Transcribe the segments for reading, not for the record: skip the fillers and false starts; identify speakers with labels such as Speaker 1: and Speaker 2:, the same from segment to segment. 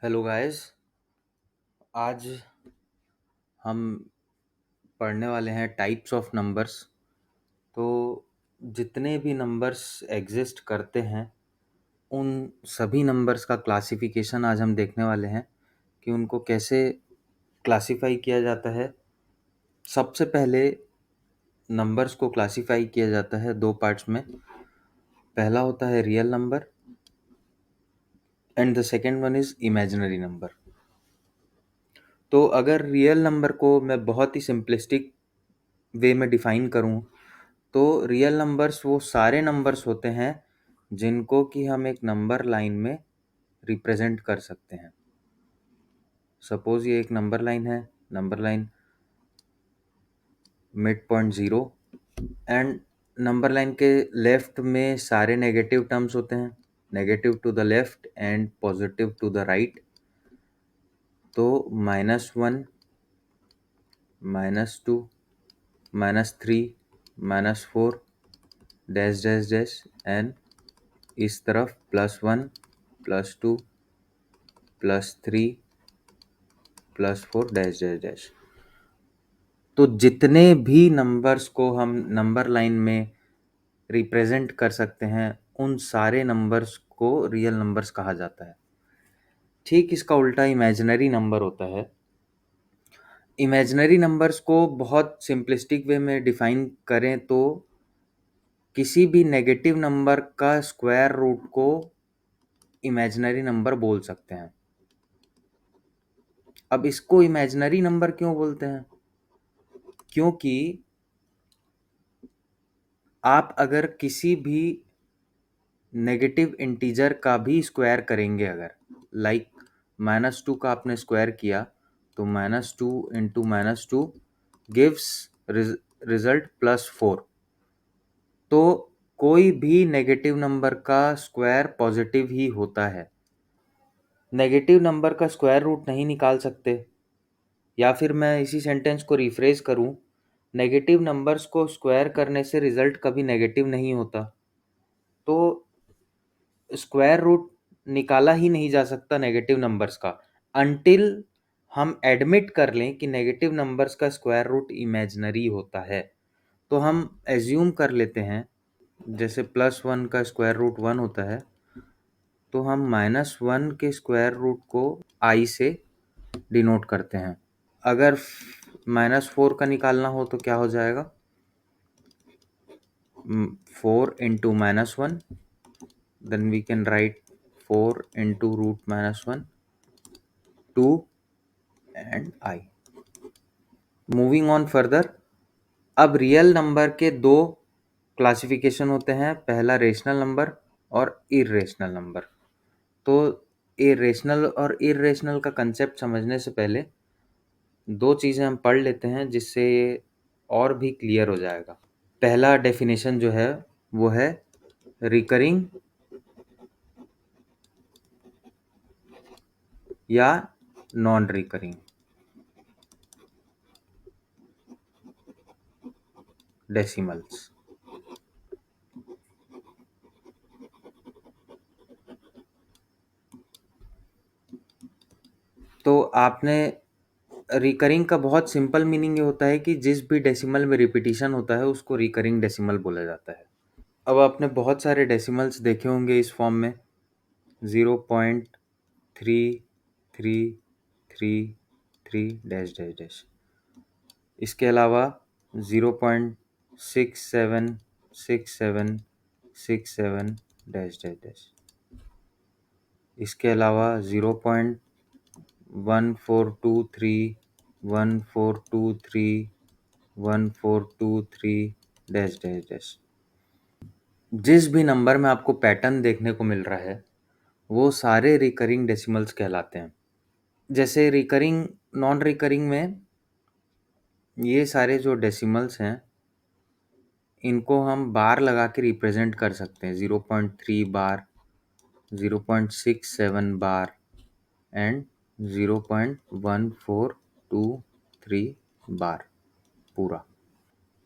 Speaker 1: Hello guys. आज हम पढ़ने वाले हैं टाइप्स ऑफ नंबर्स। तो जितने भी नंबर्स एग्जिस्ट करते हैं उन सभी नंबर्स का क्लासिफिकेशन आज हम देखने वाले हैं कि उनको कैसे क्लासिफाई किया जाता है। सबसे पहले नंबर्स को क्लासिफाई किया जाता है दो पार्ट्स में। पहला होता है real number and the second one is imaginary number. तो अगर रियल नंबर को मैं बहुत ही सिंपलिस्टिक वे में डिफाइन करूं तो रियल नंबर्स वो सारे नंबर्स होते हैं जिनको कि हम एक नंबर लाइन में रिप्रेजेंट कर सकते हैं। सपोज ये एक नंबर लाइन है, number line mid point 0 and number line के लेफ्ट में सारे नेगेटिव टर्म्स होते हैं, negative to the left and positive to the right. तो -1, -2, -3, -4 डैश डैश डैश एंड इस तरफ +1, +2, +3, +4 डैश डैश डैश। तो जितने भी नंबर्स को हम नंबर लाइन में रिप्रेजेंट कर सकते हैं उन सारे नंबर्स को रियल नंबर्स कहा जाता है। ठीक इसका उल्टा इमेजिनरी नंबर होता है। इमेजिनरी नंबर्स को बहुत सिंपलिस्टिक वे में डिफाइन करें तो किसी भी नेगेटिव नंबर का स्क्वायर रूट को इमेजिनरी नंबर बोल सकते हैं। अब इसको इमेजिनरी नंबर क्यों बोलते हैं? क्योंकि आप अगर किसी भी नेगेटिव इंटीजर का भी स्क्वायर करेंगे, अगर लाइक -2 का आपने स्क्वायर किया तो -2 इंटू -2 गिव्स रिजल्ट +4। तो कोई भी नेगेटिव नंबर का स्क्वायर पॉजिटिव ही होता है। नेगेटिव नंबर का स्क्वायर रूट नहीं निकाल सकते, या फिर मैं इसी सेंटेंस को रिफ्रेज करूं, नेगेटिव नंबर्स को स्क्वायर करने से रिजल्ट कभी नेगेटिव नहीं होता। तो स्क्वायर रूट निकाला ही नहीं जा सकता नेगेटिव नंबर्स का अनटिल हम एडमिट कर लें कि नेगेटिव नंबर्स का स्क्वायर रूट इमेजिनरी होता है। तो हम एज्यूम कर लेते हैं जैसे +1 का स्क्वायर रूट 1 होता है, तो हम -1 के स्क्वायर रूट को i से डिनोट करते हैं। अगर -4 का निकालना हो तो क्या हो जाएगा? 4 into -1, then we can write 4 into root -1, 2 and I. Moving on further, अब रियल नंबर के दो क्लासिफिकेशन होते हैं, पहला रेशनल नंबर और इरेशनल नंबर। तो रेशनल और इरेशनल का कंसेप्ट समझने से पहले दो चीज़ें हम पढ़ लेते हैं जिससे ये और भी क्लियर हो जाएगा। पहला डेफिनेशन जो है वो है रिकरिंग या नॉन रिकरिंग डेसिमल्स। तो आपने रिकरिंग का बहुत सिंपल मीनिंग ये होता है कि जिस भी डेसिमल में रिपीटिशन होता है उसको रिकरिंग डेसिमल बोला जाता है। अब आपने बहुत सारे डेसिमल्स देखे होंगे इस फॉर्म में, 0.3333 डैश डैश डैश। इसके अलावा 0.676767 डैश डैश डैश। इसके अलावा 0.14231423 डैश डैश डैश। जिस भी नंबर में आपको पैटर्न देखने को मिल रहा है वो सारे रिकरिंग डेसिमल्स कहलाते हैं। जैसे रिकरिंग नॉन रिकरिंग में ये सारे जो डेसिमल्स हैं इनको हम बार लगा के रिप्रेजेंट कर सकते हैं, 0.3 बार, 0.67 बार एंड 0.1423 बार पूरा।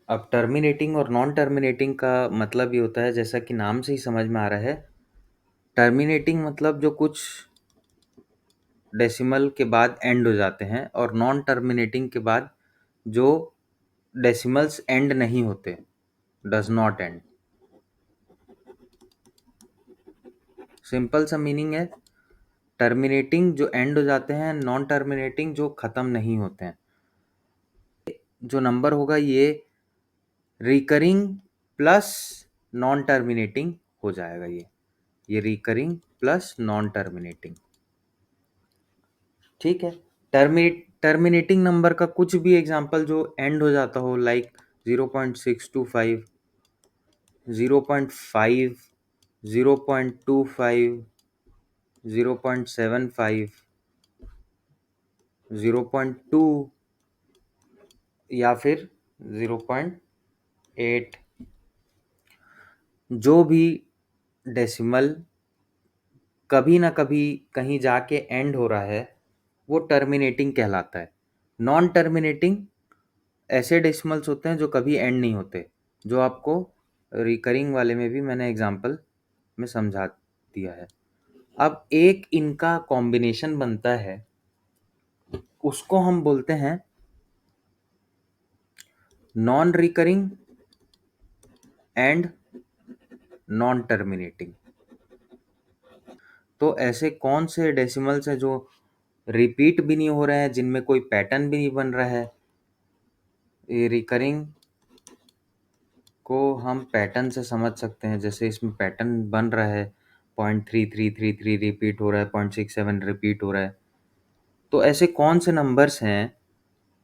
Speaker 1: अब टर्मिनेटिंग और नॉन टर्मिनेटिंग का मतलब ये होता है, जैसा कि नाम से ही समझ में आ रहा है, टर्मिनेटिंग मतलब जो कुछ डेसिमल के बाद एंड हो जाते हैं, और नॉन टर्मिनेटिंग के बाद जो डेसिमल्स एंड नहीं होते, डज नॉट एंड। सिंपल सा मीनिंग है, टर्मिनेटिंग जो एंड हो जाते हैं, नॉन टर्मिनेटिंग जो खत्म नहीं होते हैं। जो नंबर होगा ये रिकरिंग प्लस नॉन टर्मिनेटिंग हो जाएगा। ये रिकरिंग प्लस नॉन टर्मिनेटिंग, ठीक है। टर्मिनेटिंग नंबर का कुछ भी एग्जांपल जो एंड हो जाता हो, लाइक 0.625, 0.5, 0.25, 0.75, 0.2 या फिर 0.8, जो भी डेसिमल कभी ना कभी कहीं जाके एंड हो रहा है, वो टर्मिनेटिंग कहलाता है। नॉन टर्मिनेटिंग ऐसे डेसिमल्स होते हैं जो कभी एंड नहीं होते, जो आपको रिकरिंग वाले में भी मैंने एग्जांपल में समझा दिया है। अब एक इनका कॉम्बिनेशन बनता है, उसको हम बोलते हैं non recurring and non terminating. तो ऐसे कौन से डेसिमल्स हैं जो रिपीट भी नहीं हो रहे हैं, जिनमें कोई पैटर्न भी नहीं बन रहा है? ये रिकरिंग को हम पैटर्न से समझ सकते हैं, जैसे इसमें पैटर्न बन रहा है, 0.3333 रिपीट हो रहा है, 0.67 रिपीट हो रहा है। तो ऐसे कौन से नंबर्स हैं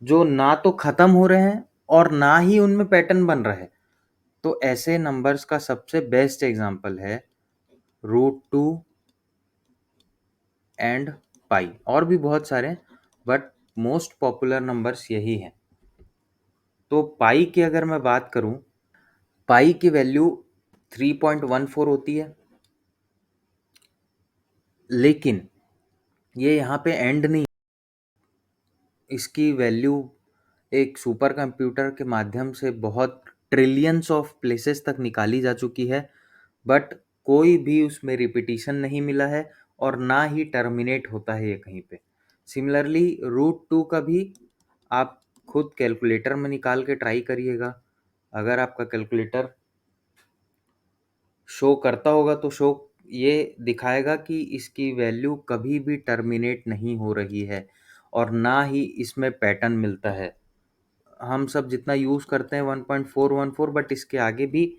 Speaker 1: जो ना तो खत्म हो रहे हैं और ना ही उनमें पैटर्न बन रहा है? तो ऐसे नंबर्स का सबसे बेस्ट एग्जांपल है √2 एंड पाई। और भी बहुत सारे, बट मोस्ट पॉपुलर नंबर्स यही हैं। तो पाई की अगर मैं बात करूं, पाई की वैल्यू 3.14 होती है, लेकिन ये यहाँ पे एंड नहीं। इसकी वैल्यू एक सुपर कंप्यूटर के माध्यम से बहुत ट्रिलियंस ऑफ प्लेसेस तक निकाली जा चुकी है, बट कोई भी उसमें रिपीटिशन नहीं मिला है और ना ही टर्मिनेट होता है ये कहीं पे। सिमिलरली √2 का भी आप खुद कैलकुलेटर में निकाल के ट्राई करिएगा। अगर आपका कैलकुलेटर शो करता होगा तो शो ये दिखाएगा कि इसकी वैल्यू कभी भी टर्मिनेट नहीं हो रही है और ना ही इसमें पैटर्न मिलता है। हम सब जितना यूज़ करते हैं 1.414, बट इसके आगे भी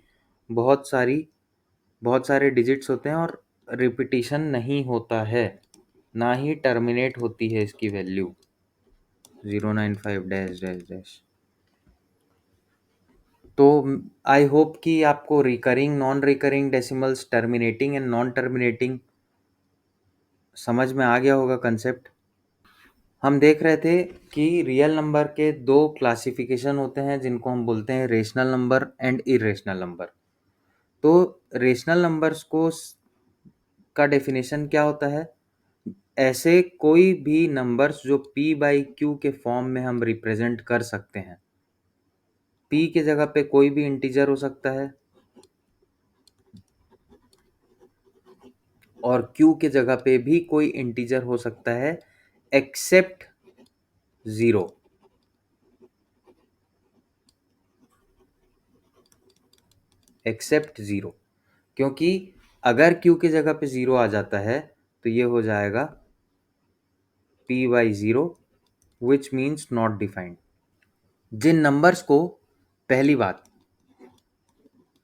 Speaker 1: बहुत सारे डिजिट्स होते हैं और रिपीटिशन नहीं होता है, ना ही टर्मिनेट होती है इसकी वैल्यू 095 डैश डैश डैश। तो आई होप कि आपको recurring, non recurring decimals, terminating and non terminating समझ में आ गया होगा कंसेप्ट। हम देख रहे थे कि रियल नंबर के दो क्लासिफिकेशन होते हैं, जिनको हम बोलते हैं rational number and irrational number. तो रेशनल नंबर्स का डेफिनेशन क्या होता है? ऐसे कोई भी नंबर्स जो p/q के फॉर्म में हम रिप्रेजेंट कर सकते हैं। p के जगह पे कोई भी इंटीजर हो सकता है और q के जगह पे भी कोई इंटीजर हो सकता है, एक्सेप्ट 0। एक्सेप्ट 0, क्योंकि अगर q की जगह पे 0 आ जाता है तो ये हो जाएगा p/0, which means not defined. जिन नंबर्स को, पहली बात,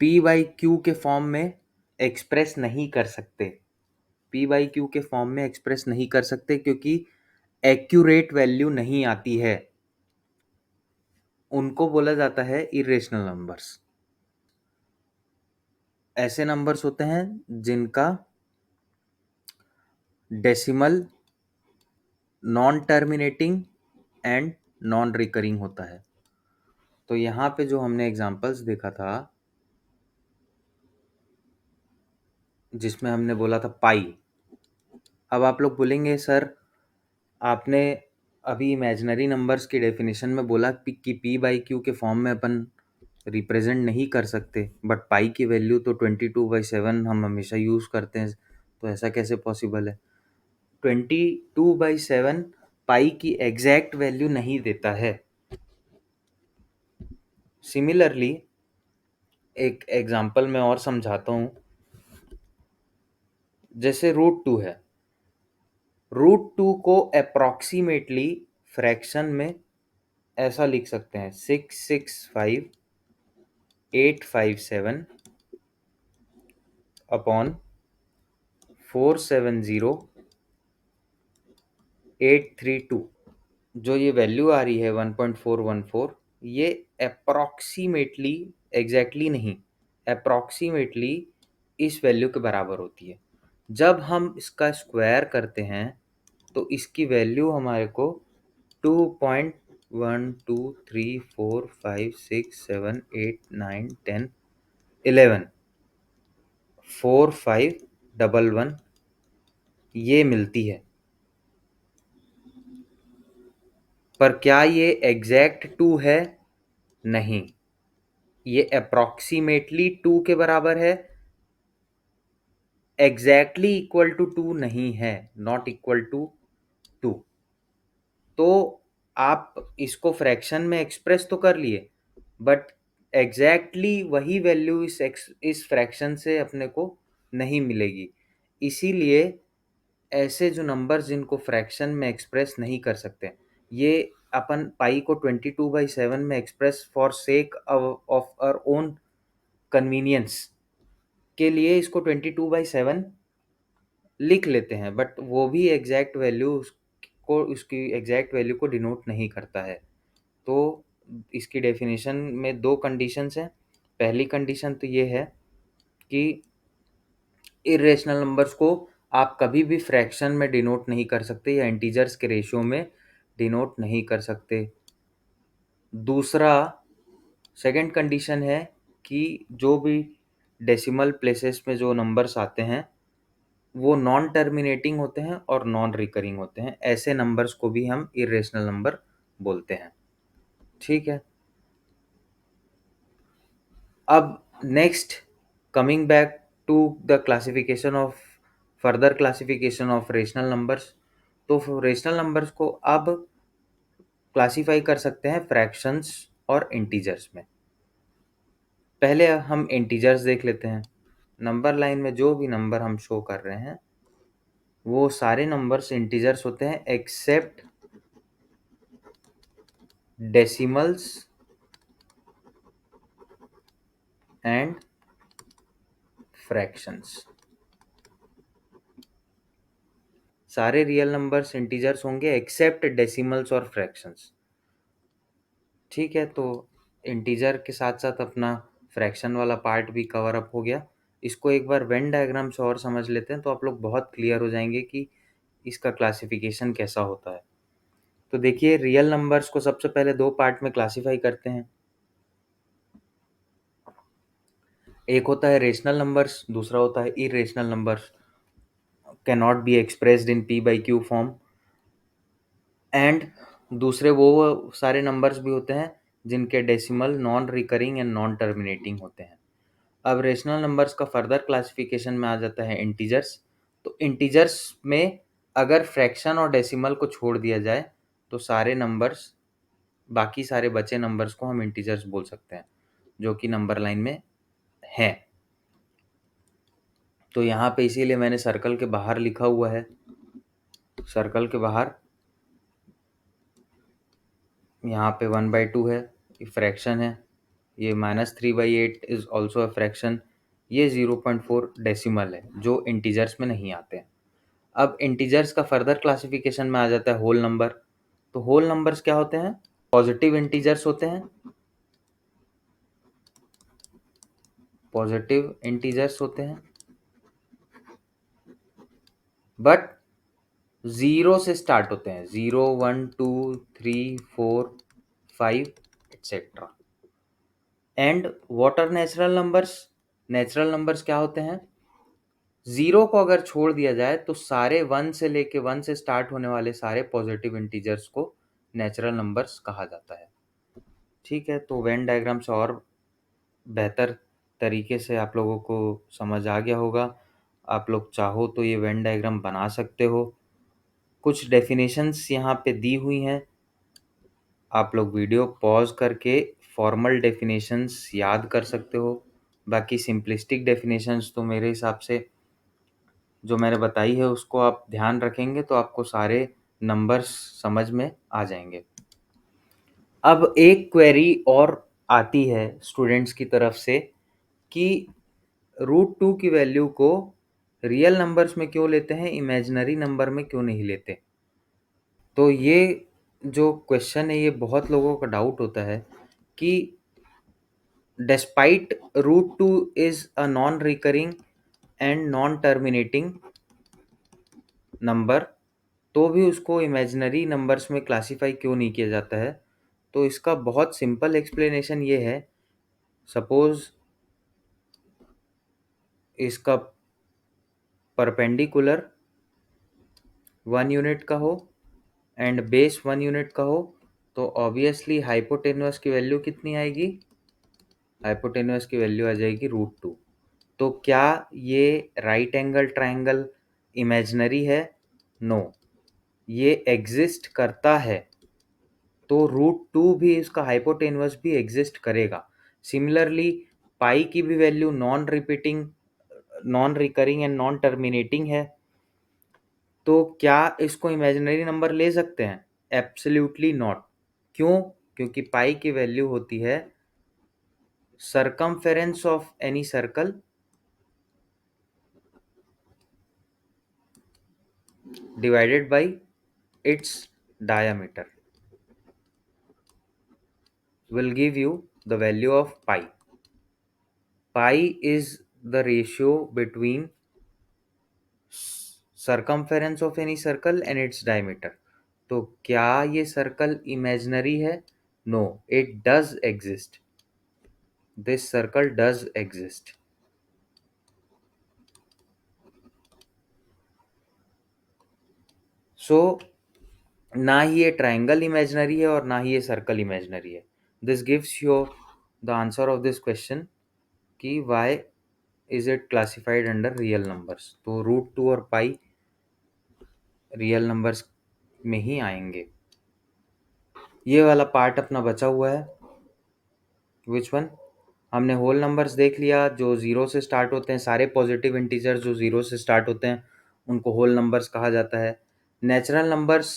Speaker 1: p/q के फॉर्म में एक्सप्रेस नहीं कर सकते, p/q के फॉर्म में एक्सप्रेस नहीं कर सकते क्योंकि एक्यूरेट वैल्यू नहीं आती है, उनको बोला जाता है इरेशनल नंबर्स। ऐसे नंबर्स होते हैं जिनका decimal non terminating and non recurring होता है। तो यहाँ पे जो हमने एग्जांपल्स देखा था, जिसमें हमने बोला था पाई। अब आप लोग बोलेंगे सर, आपने अभी इमेजिनरी नंबर्स की डेफिनेशन में बोला कि p/q के फॉर्म में अपन रिप्रेजेंट नहीं कर सकते, बट पाई की वैल्यू तो 22/7 हम हमेशा यूज़ करते हैं, तो ऐसा कैसे पॉसिबल है? 22/7 पाई की एग्जैक्ट वैल्यू नहीं देता है। सिमिलरली एक एग्जांपल मैं और समझाता हूँ। जैसे रूट 2 है, रूट 2 को अप्रॉक्सीमेटली फ्रैक्शन में ऐसा लिख सकते हैं 665,857 अपॉन 470,832। जो ये वैल्यू आ रही है 1.414, ये अप्रॉक्सीमेटली, एग्जैक्टली नहीं, अप्रॉक्सीमेटली इस वैल्यू के बराबर होती है। जब हम इसका स्क्वायर करते हैं तो इसकी वैल्यू हमारे को 2.1 2 3 4 5 6 7 8 9 10 11 4511 ये मिलती है। पर क्या ये एग्जैक्ट 2 है? नहीं, ये अप्रॉक्सीमेटली 2 के बराबर है, एग्जैक्टली इक्वल टू 2 नहीं है, नॉट इक्वल टू 2। तो आप इसको फ्रैक्शन में एक्सप्रेस तो कर लिए, बट एग्जैक्टली वही वैल्यू इस फ्रैक्शन से अपने को नहीं मिलेगी। इसीलिए ऐसे जो नंबर्स जिनको फ्रैक्शन में एक्सप्रेस नहीं कर सकते, ये अपन पाई को 22/7 में express for sake of our own convenience के लिए इसको 22/7 लिख लेते हैं, बट वो भी एग्जैक्ट वैल्यू को, उसकी एग्जैक्ट वैल्यू को डिनोट नहीं करता है। तो इसकी डेफिनेशन में दो कंडीशंस हैं। पहली कंडीशन तो ये है कि इरेशनल नंबर्स को आप कभी भी फ्रैक्शन में डिनोट नहीं कर सकते या इंटीजर्स के रेशियो में डिनोट नहीं कर सकते। दूसरा, सेकंड कंडीशन है कि जो भी डेसिमल प्लेसेस में जो नंबर्स आते हैं वो नॉन टर्मिनेटिंग होते हैं और नॉन रिकरिंग होते हैं। ऐसे नंबर्स को भी हम इरेशनल नंबर बोलते हैं। ठीक है। अब next, coming back to the classification of, further classification of rational numbers. तो रेशनल नंबर्स को अब क्लासीफाई कर सकते हैं फ्रैक्शंस और इंटीजर्स में। पहले हम इंटीजर्स देख लेते हैं। नंबर लाइन में जो भी नंबर हम शो कर रहे हैं वो सारे नंबर्स इंटीजर्स होते हैं एक्सेप्ट डेसिमल्स एंड फ्रैक्शंस। सारे रियल नंबर्स इंटीजर्स होंगे एक्सेप्ट डेसिमल्स और फ्रैक्शंस। ठीक है, तो इंटीजर के साथ साथ अपना फ्रैक्शन वाला पार्ट भी कवर अप हो गया। इसको एक बार वेन डायग्राम से और समझ लेते हैं तो आप लोग बहुत क्लियर हो जाएंगे कि इसका क्लासिफिकेशन कैसा होता है। तो देखिए, रियल नंबर्स को सबसे पहले दो पार्ट में क्लासीफाई करते हैं। एक होता है रेशनल नंबर्स, दूसरा होता है irrational numbers, can not be expressed in P/Q form. And दूसरे वो सारे नंबर्स भी होते हैं जिनके decimal non recurring and non terminating होते हैं। अब रेशनल नंबर्स का फर्दर क्लासिफिकेशन में आ जाता है इंटीजर्स। तो इंटीजर्स में अगर फ्रैक्शन और डेसिमल को छोड़ दिया जाए तो सारे नंबर्स, बाकी सारे बचे नंबर्स को हम इंटीजर्स बोल सकते हैं जो कि नंबर लाइन में हैं। तो यहाँ पे इसीलिए मैंने सर्कल के बाहर लिखा हुआ है। सर्कल के बाहर यहाँ पे 1/2 है, ये फ्रैक्शन है। ये -3/8 इज ऑल्सो अ फ्रैक्शन। ये 0.4 डेसिमल है जो इंटीजर्स में नहीं आते हैं। अब इंटीजर्स का फर्दर क्लासिफिकेशन में आ जाता है होल नंबर। तो होल नंबर्स क्या होते हैं? पॉजिटिव इंटीजर्स होते हैं। पॉजिटिव इंटीजर्स होते हैं बट जीरो से स्टार्ट होते हैं। 0 1 2 3 4 5 etcetera. And what are natural numbers? Natural numbers क्या होते हैं? जीरो को अगर छोड़ दिया जाए तो सारे 1 से लेके 1 से स्टार्ट होने वाले सारे पॉजिटिव इंटीजर्स को नेचुरल नंबर्स कहा जाता है। ठीक है, तो वेन डायग्राम से और बेहतर तरीके से आप लोगों को समझ आ गया होगा। आप लोग चाहो तो ये वेन डायग्राम बना सकते हो कुछ डेफिनेशंस यहाँ पे दी हुई हैं, आप लोग वीडियो पॉज करके फॉर्मल डेफिनेशंस याद कर सकते हो। बाकी सिंपलिस्टिक डेफिनेशंस तो मेरे हिसाब से जो मैंने बताई है उसको आप ध्यान रखेंगे तो आपको सारे नंबर्स समझ में आ जाएंगे। अब एक क्वेरी और आती है स्टूडेंट्स की तरफ से कि √2 की वैल्यू को रियल नंबर्स में क्यों लेते हैं, इमेजिनरी नंबर में क्यों नहीं लेते। तो ये जो क्वेश्चन है ये बहुत लोगों का डाउट होता है कि despite √2 is a non-recurring and non-terminating number, तो भी उसको इमेजिनरी नंबर्स में क्लासीफाई क्यों नहीं किया जाता है। तो इसका बहुत सिंपल एक्सप्लेनेशन ये है, सपोज इसका परपेंडिकुलर 1 यूनिट का हो एंड बेस 1 यूनिट का हो, तो ऑब्वियसली हाइपोटेन्यूस की वैल्यू कितनी आएगी, हाइपोटेन्यूस की वैल्यू आ जाएगी √2। तो क्या ये राइट एंगल ट्रायंगल इमेजिनरी है? नो, ये एग्जिस्ट करता है। तो √2 भी इसका हाइपोटेन्यूस भी एग्जिस्ट करेगा। सिमिलरली पाई की भी value non repeating, non recurring and non terminating है, तो क्या इसको इमेजिनरी नंबर ले सकते हैं? Absolutely not. क्यों? क्योंकि पाई की वैल्यू होती है circumference of any circle divided by its diameter will give you the value of pi. Pi is the ratio between circumference of any circle and its diameter. तो क्या ये सर्कल इमेजिनरी है? No, it does exist, this circle does exist. So ना ही ये triangle imaginary है और ना ही ये सर्कल इमेजिनरी है। This gives you the answer of this question कि why is it classified under real numbers. तो √2 और पाई रियल नंबर्स में ही आएंगे। ये वाला पार्ट अपना बचा हुआ है, विच वन? हमने होल नंबर्स देख लिया जो ज़ीरो से स्टार्ट होते हैं, सारे पॉजिटिव इंटीजर जो ज़ीरो से स्टार्ट होते हैं उनको होल नंबर्स कहा जाता है। Natural numbers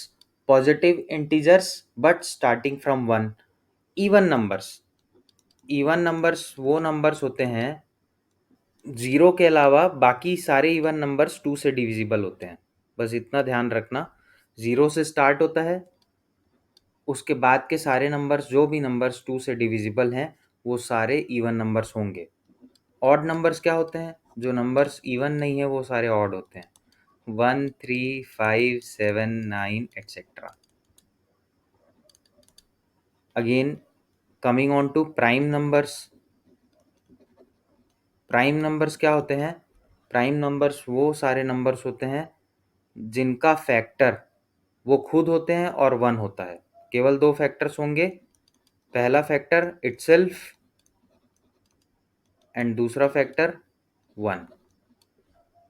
Speaker 1: positive integers but starting from 1। Even numbers, even numbers वो नंबर्स होते हैं, ज़ीरो के अलावा बाकी सारे इवन नंबर्स 2 से डिविजिबल होते हैं। बस इतना ध्यान रखना, ज़ीरो से स्टार्ट होता है, उसके बाद के सारे नंबर्स जो भी नंबर्स 2 से डिविजिबल हैं वो सारे इवन नंबर्स होंगे। ऑड नंबर्स क्या होते हैं? जो नंबर्स इवन नहीं है वो सारे ऑड होते हैं, 1, 3, 5, 7, 9 etcetera. Again coming on to prime numbers. Prime numbers क्या होते हैं? प्राइम नंबर्स वो सारे नंबर्स होते हैं जिनका फैक्टर वो खुद होते हैं और 1 होता है। केवल दो फैक्टर्स होंगे, पहला फैक्टर इटसेल्फ एंड दूसरा फैक्टर 1।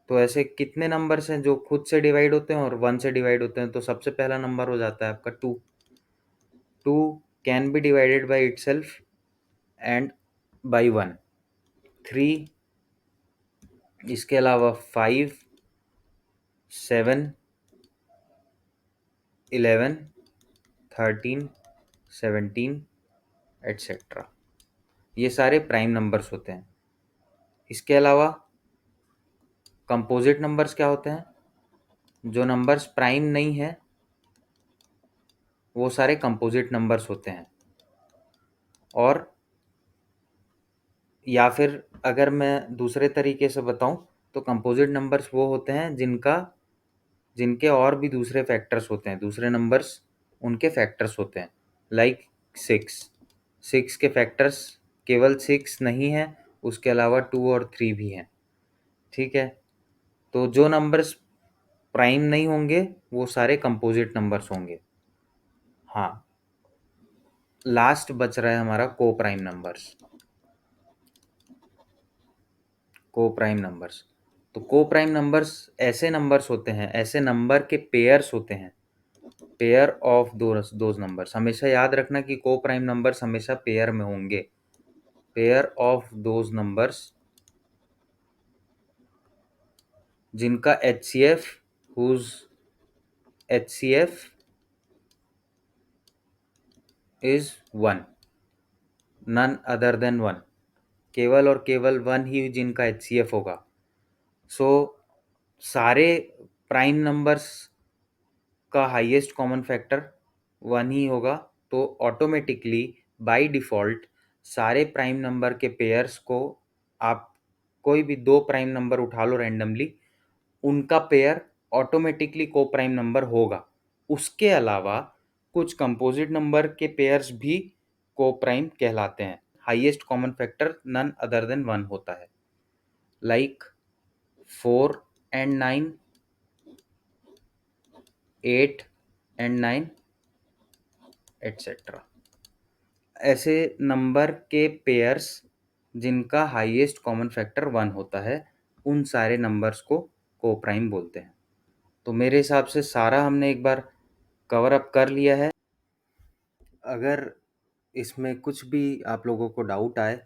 Speaker 1: तो ऐसे कितने नंबर्स हैं जो खुद से डिवाइड होते हैं और 1 से डिवाइड होते हैं? तो सबसे पहला नंबर हो जाता है आपका 2। 2 can be divided by itself and by 1। 3, इसके अलावा 5, 7, 11, 13, 17 एटसेट्रा, ये सारे प्राइम नंबर्स होते हैं। इसके अलावा कंपोजिट नंबर्स क्या होते हैं? जो नंबर्स प्राइम नहीं है वो सारे कंपोजिट नंबर्स होते हैं। और या फिर अगर मैं दूसरे तरीके से बताऊं तो कंपोजिट नंबर्स वो होते हैं जिनके और भी दूसरे फैक्टर्स होते हैं, दूसरे नंबर्स उनके फैक्टर्स होते हैं। लाइक 6, 6 के फैक्टर्स केवल 6 नहीं है, उसके अलावा 2 और 3 भी हैं। ठीक है, तो जो नंबर्स प्राइम नहीं होंगे वो सारे कंपोजिट नंबर्स होंगे। हाँ, लास्ट बच रहा है हमारा को प्राइम नंबर्स। को प्राइम नंबर्स तो को प्राइम नंबर्स ऐसे नंबर्स होते हैं, ऐसे नंबर के पेयर्स होते हैं, पेयर ऑफ दोज नंबर्स। हमेशा याद रखना कि को प्राइम नंबर्स हमेशा पेयर में होंगे। पेयर ऑफ दोज नंबर्स जिनका HCF whose HCF is 1, none other than 1, केवल और केवल 1 ही जिनका HCF होगा। सो सारे प्राइम नंबर्स का हाईएस्ट कॉमन फैक्टर 1 ही होगा, तो ऑटोमेटिकली बाय डिफ़ॉल्ट सारे प्राइम नंबर के पेयर्स को, आप कोई भी 2 प्राइम नंबर उठा लो रैंडमली, उनका पेयर ऑटोमेटिकली को प्राइम नंबर होगा। उसके अलावा कुछ कंपोजिट नंबर के पेयर्स भी को प्राइम कहलाते हैं। Highest common factor none other than 1 होता है, लाइक 4 and 9, 8 and 9, एटसेट्रा। ऐसे नंबर के पेयर्स जिनका हाईएस्ट कॉमन फैक्टर 1 होता है, उन सारे नंबर्स को को प्राइम बोलते हैं। तो मेरे हिसाब से सारा हमने एक बार कवर अप कर लिया है। अगर इसमें कुछ भी आप लोगों को डाउट आए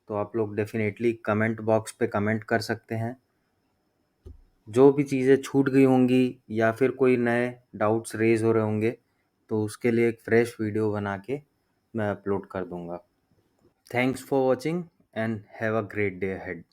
Speaker 1: तो आप लोग डेफिनेटली कमेंट बॉक्स पे कमेंट कर सकते हैं। जो भी चीज़ें छूट गई होंगी या फिर कोई नए डाउट्स रेज हो रहे होंगे तो उसके लिए एक फ्रेश वीडियो बना के मैं अपलोड कर दूंगा। Thanks for watching and have a great day ahead.